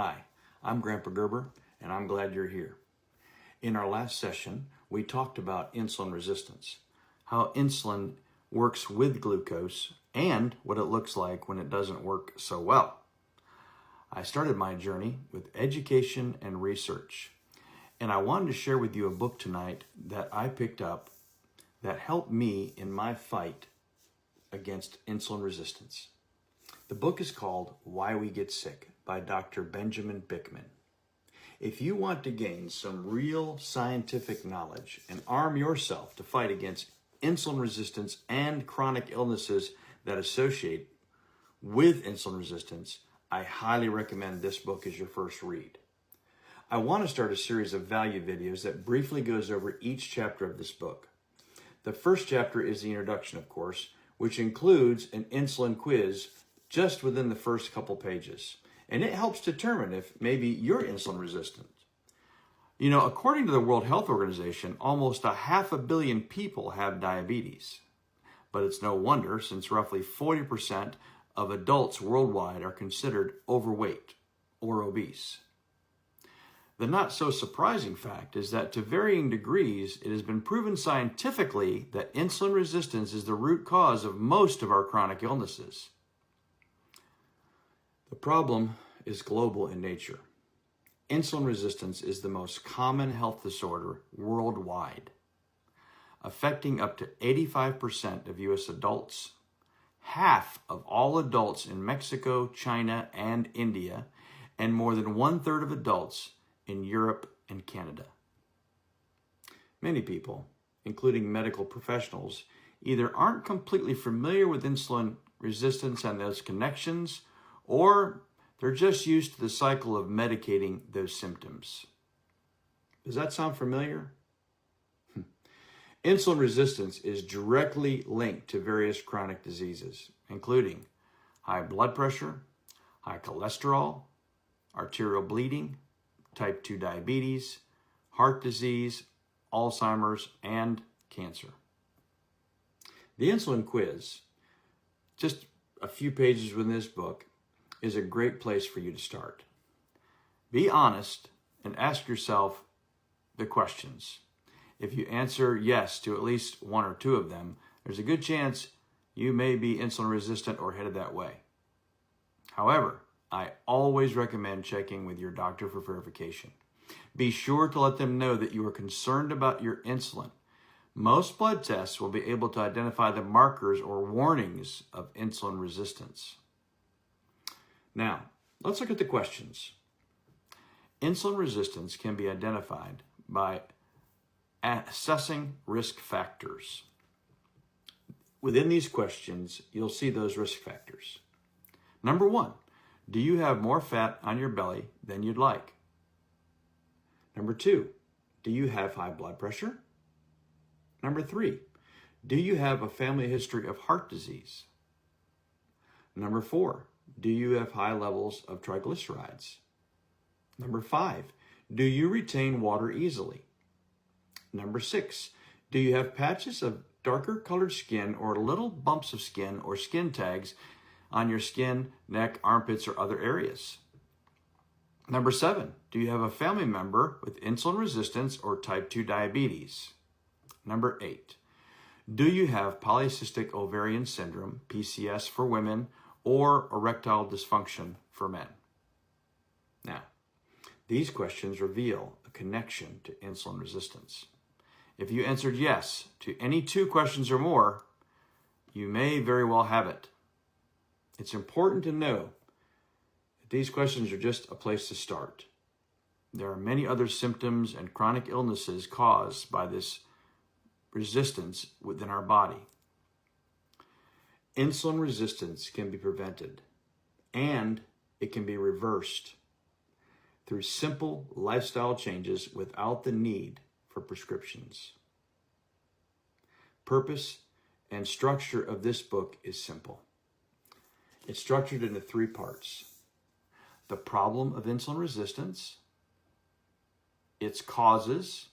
Hi, I'm Grandpa Gerber, and I'm glad you're here. In our last session, we talked about insulin resistance, how insulin works with glucose, and what it looks like when it doesn't work so well. I started my journey with education and research, and I wanted to share with you a book tonight that I picked up that helped me in my fight against insulin resistance. The book is called Why We Get Sick by Dr. Benjamin Bikman. If you want to gain some real scientific knowledge and arm yourself to fight against insulin resistance and chronic illnesses that associate with insulin resistance, I highly recommend this book as your first read. I want to start a series of value videos that briefly goes over each chapter of this book. The first chapter is the introduction, of course, which includes an insulin quiz just within the first couple pages. And it helps determine if maybe you're insulin resistant. You know, according to the World Health Organization, almost 500 million people have diabetes. But it's no wonder, since roughly 40% of adults worldwide are considered overweight or obese. The not so surprising fact is that to varying degrees, it has been proven scientifically that insulin resistance is the root cause of most of our chronic illnesses. The problem is global in nature. Insulin resistance is the most common health disorder worldwide, affecting up to 85% of U.S. adults, half of all adults in Mexico, China, and India, and more than 1/3 of adults in Europe and Canada. Many people, including medical professionals, either aren't completely familiar with insulin resistance and those connections, or they're just used to the cycle of medicating those symptoms. Does that sound familiar? Insulin resistance is directly linked to various chronic diseases, including high blood pressure, high cholesterol, arterial bleeding, type 2 diabetes, heart disease, Alzheimer's, and cancer. The insulin quiz, just a few pages within this book, is a great place for you to start. Be honest and ask yourself the questions. If you answer yes to at least one or two of them, there's a good chance you may be insulin resistant or headed that way. However, I always recommend checking with your doctor for verification. Be sure to let them know that you are concerned about your insulin. Most blood tests will be able to identify the markers or warnings of insulin resistance. Now, let's look at the questions. Insulin resistance can be identified by assessing risk factors. Within these questions, you'll see those risk factors. Number 1, do you have more fat on your belly than you'd like? Number 2, do you have high blood pressure? Number 3, do you have a family history of heart disease? Number 4, do you have high levels of triglycerides? Number 5, do you retain water easily? Number 6, do you have patches of darker colored skin or little bumps of skin or skin tags on your skin, neck, armpits, or other areas? Number 7, do you have a family member with insulin resistance or type 2 diabetes? Number 8, do you have polycystic ovarian syndrome, PCS for women, or erectile dysfunction for men? Now, these questions reveal a connection to insulin resistance. If you answered yes to any 2 questions or more, you may very well have it. It's important to know that these questions are just a place to start. There are many other symptoms and chronic illnesses caused by this resistance within our body. Insulin resistance can be prevented, and it can be reversed through simple lifestyle changes without the need for prescriptions. Purpose and structure of this book is simple. It's structured into 3 parts: the problem of insulin resistance, its causes,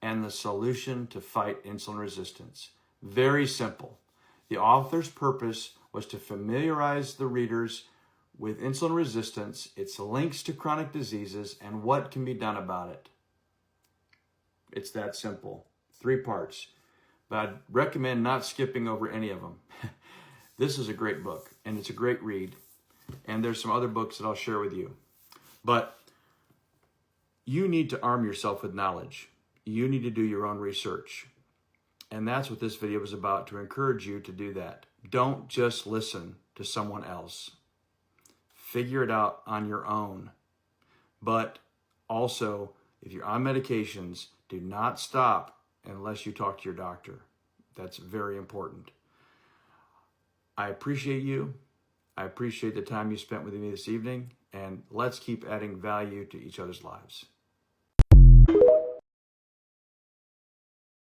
and the solution to fight insulin resistance. Very simple. The author's purpose was to familiarize the readers with insulin resistance, its links to chronic diseases, and what can be done about it. It's that simple. 3 parts. But I'd recommend not skipping over any of them. This is a great book, and it's a great read. And there's some other books that I'll share with you. But you need to arm yourself with knowledge. You need to do your own research. And that's what this video is about, to encourage you to do that. Don't just listen to someone else. Figure it out on your own. But also, if you're on medications, do not stop unless you talk to your doctor. That's very important. I appreciate you. I appreciate the time you spent with me this evening, and let's keep adding value to each other's lives.